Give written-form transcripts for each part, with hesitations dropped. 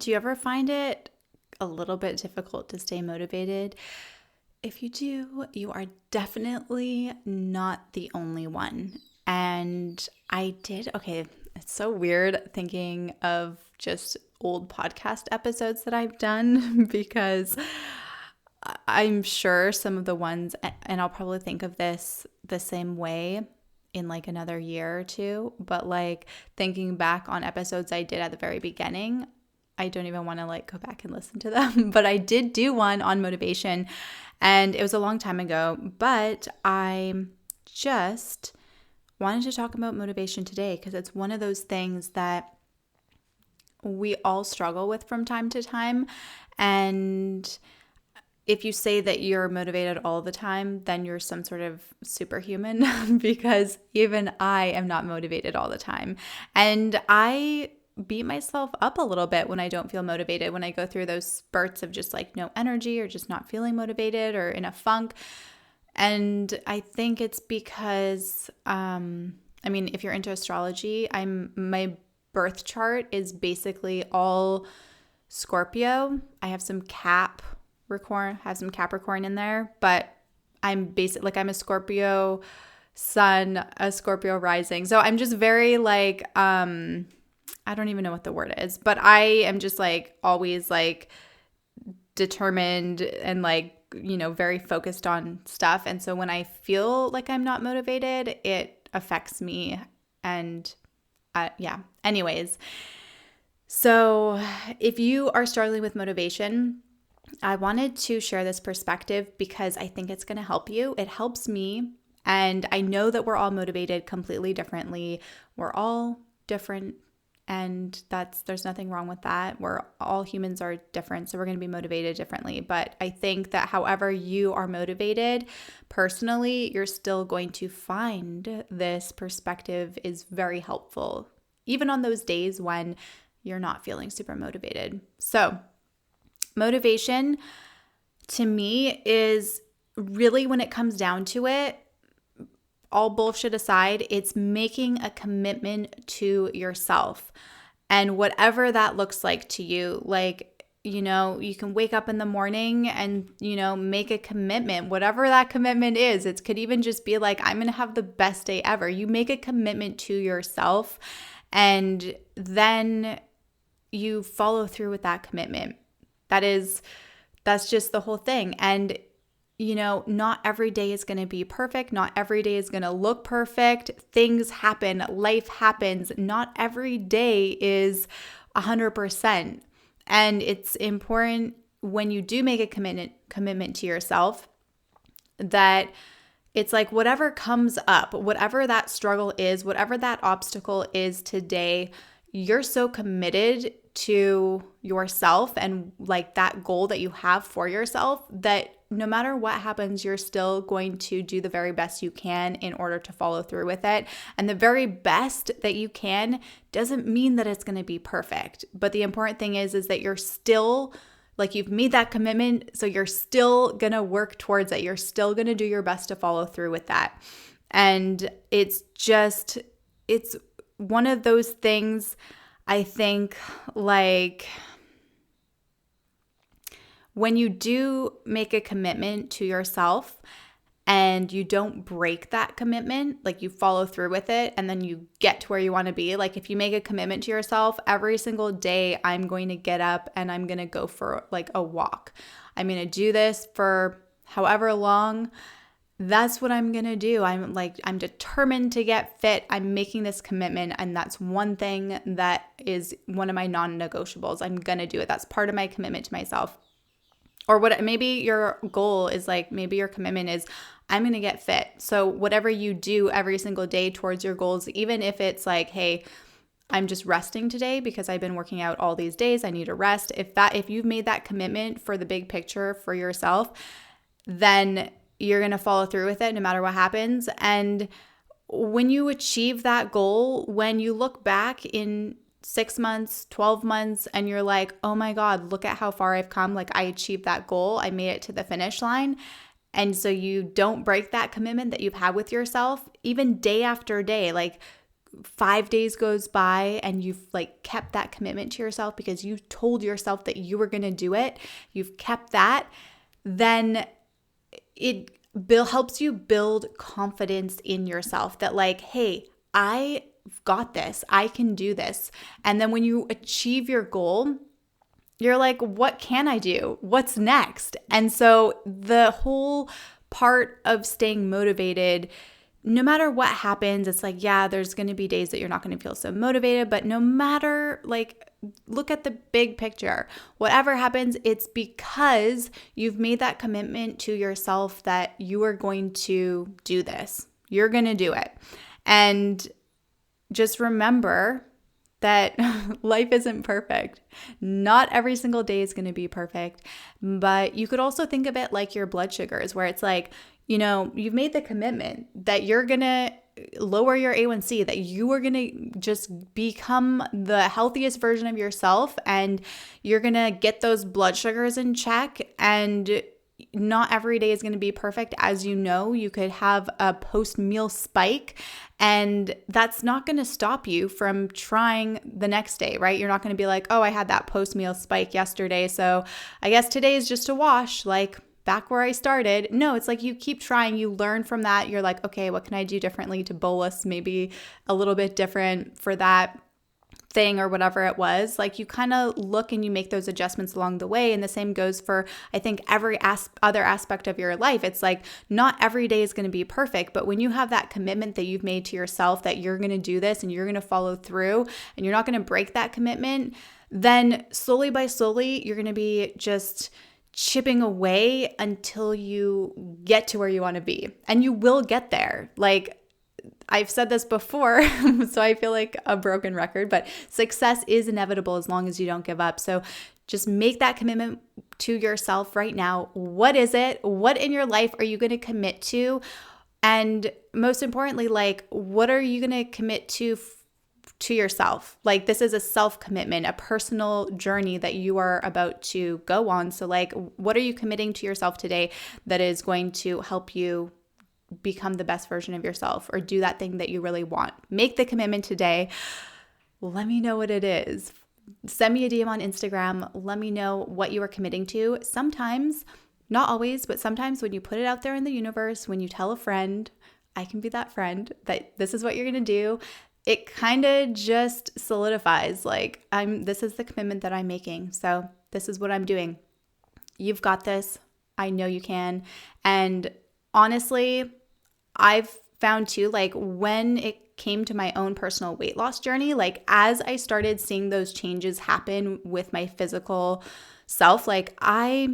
Do you ever find it a little bit difficult to stay motivated? If you do, you are definitely not the only one. And okay, it's so weird thinking of just old podcast episodes that I've done because I'm sure some of the ones, and I'll probably think of this the same way in like another year or two, but like thinking back on episodes I did at the very beginning, I don't even want to like go back and listen to them, but I did do one on motivation and it was a long time ago, but I just wanted to talk about motivation today because it's one of those things that we all struggle with from time to time. And if you say that you're motivated all the time, then you're some sort of superhuman because even I am not motivated all the time. And I beat myself up a little bit when I don't feel motivated, when I go through those spurts of just like no energy or just not feeling motivated or in a funk. And I think it's because, if you're into astrology, my birth chart is basically all Scorpio. I have some Capricorn in there, but I'm a Scorpio sun, a Scorpio rising. So I'm just very like, I don't even know what the word is, but I am just like always like determined and like, very focused on stuff. And so when I feel like I'm not motivated, it affects me. And anyways. So if you are struggling with motivation, I wanted to share this perspective because I think it's going to help you. It helps me. And I know that we're all motivated completely differently. We're all different. And there's nothing wrong with that. All humans are different, so we're going to be motivated differently. But I think that however you are motivated personally, you're still going to find this perspective is very helpful, even on those days when you're not feeling super motivated. So motivation to me is really, when it comes down to it, all bullshit aside, it's making a commitment to yourself. And whatever that looks like to you, like, you can wake up in the morning and, make a commitment, whatever that commitment is. It could even just be like, I'm going to have the best day ever. You make a commitment to yourself and then you follow through with that commitment. That's just the whole thing. And not every day is going to be perfect. Not every day is going to look perfect. Things happen. Life happens. Not every day is 100%. And it's important when you do make a commitment to yourself that it's like whatever comes up, whatever that struggle is, whatever that obstacle is today, you're so committed to yourself and like that goal that you have for yourself that no matter what happens, you're still going to do the very best you can in order to follow through with it. And the very best that you can doesn't mean that it's going to be perfect. But the important thing is that you're still like you've made that commitment. So you're still going to work towards it. You're still going to do your best to follow through with that. And it's one of those things, I think, like when you do make a commitment to yourself and you don't break that commitment, like you follow through with it and then you get to where you want to be. Like if you make a commitment to yourself, every single day I'm going to get up and I'm going to go for like a walk. I'm going to do this for however long. That's what I'm going to do. I'm determined to get fit. I'm making this commitment. And that's one thing that is one of my non-negotiables. I'm going to do it. That's part of my commitment to myself. Or maybe your goal is like, maybe your commitment is, I'm going to get fit. So whatever you do every single day towards your goals, even if it's like, hey, I'm just resting today because I've been working out all these days, I need to rest. If you've made that commitment for the big picture for yourself, then you're going to follow through with it no matter what happens. And when you achieve that goal, when you look back in 6 months, 12 months, and you're like, oh my God, look at how far I've come. Like I achieved that goal. I made it to the finish line. And so you don't break that commitment that you've had with yourself, even day after day. Like 5 days goes by and you've like kept that commitment to yourself because you told yourself that you were going to do it, you've kept that, then it helps you build confidence in yourself that like, hey, I got this, I can do this. And then when you achieve your goal, you're like, what can I do? What's next? And so the whole part of staying motivated, no matter what happens, it's like, yeah, there's going to be days that you're not going to feel so motivated, but no matter, like, look at the big picture. Whatever happens, it's because you've made that commitment to yourself that you are going to do this. You're going to do it. And just remember that life isn't perfect. Not every single day is going to be perfect, but you could also think of it like your blood sugars, where it's like, you know, you've made the commitment that you're going to lower your A1C, that you are going to just become the healthiest version of yourself, and you're going to get those blood sugars in check. And not every day is going to be perfect. As you know, you could have a post-meal spike, and that's not going to stop you from trying the next day, right? You're not going to be like, oh, I had that post-meal spike yesterday, so I guess today is just a wash, like back where I started. No, it's like you keep trying, you learn from that. You're like, okay, what can I do differently to bolus maybe a little bit different for that thing or whatever it was. Like you kind of look and you make those adjustments along the way. And the same goes for, I think, every other aspect of your life. It's like not every day is going to be perfect, but when you have that commitment that you've made to yourself that you're going to do this and you're going to follow through and you're not going to break that commitment, then slowly by slowly, you're going to be just chipping away until you get to where you want to be. And you will get there. Like, I've said this before, so I feel like a broken record, but success is inevitable as long as you don't give up. So just make that commitment to yourself right now. What is it? What in your life are you going to commit to? And most importantly, like, what are you going to commit to yourself? Like, this is a self-commitment, a personal journey that you are about to go on. So like, what are you committing to yourself today that is going to help you become the best version of yourself or do that thing that you really want? Make the commitment today. Let me know what it is. Send me a DM on Instagram. Let me know what you are committing to. Sometimes, not always, but sometimes when you put it out there in the universe, when you tell a friend, I can be that friend, that this is what you're going to do, it kind of just solidifies, like, this is the commitment that I'm making. So this is what I'm doing. You've got this. I know you can. And honestly, I've found too, like when it came to my own personal weight loss journey, like as I started seeing those changes happen with my physical self, like they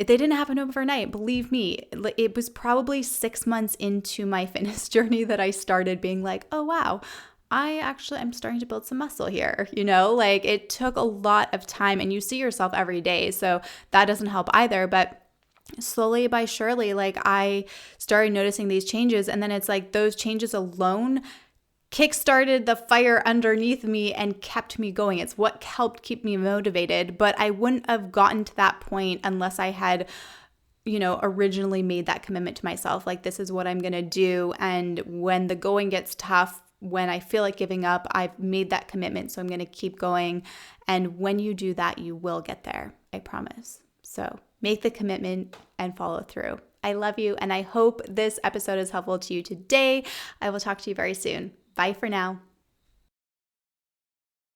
didn't happen overnight. Believe me, it was probably 6 months into my fitness journey that I started being like, oh, wow, I'm starting to build some muscle here. You know, like it took a lot of time, and you see yourself every day. So that doesn't help either. But slowly by surely, like I started noticing these changes, and then it's like those changes alone kickstarted the fire underneath me and kept me going. It's what helped keep me motivated, but I wouldn't have gotten to that point unless I had, you know, originally made that commitment to myself. Like, this is what I'm going to do. And when the going gets tough, when I feel like giving up, I've made that commitment. So I'm going to keep going. And when you do that, you will get there. I promise. So make the commitment and follow through. I love you, and I hope this episode is helpful to you today. I will talk to you very soon. Bye for now.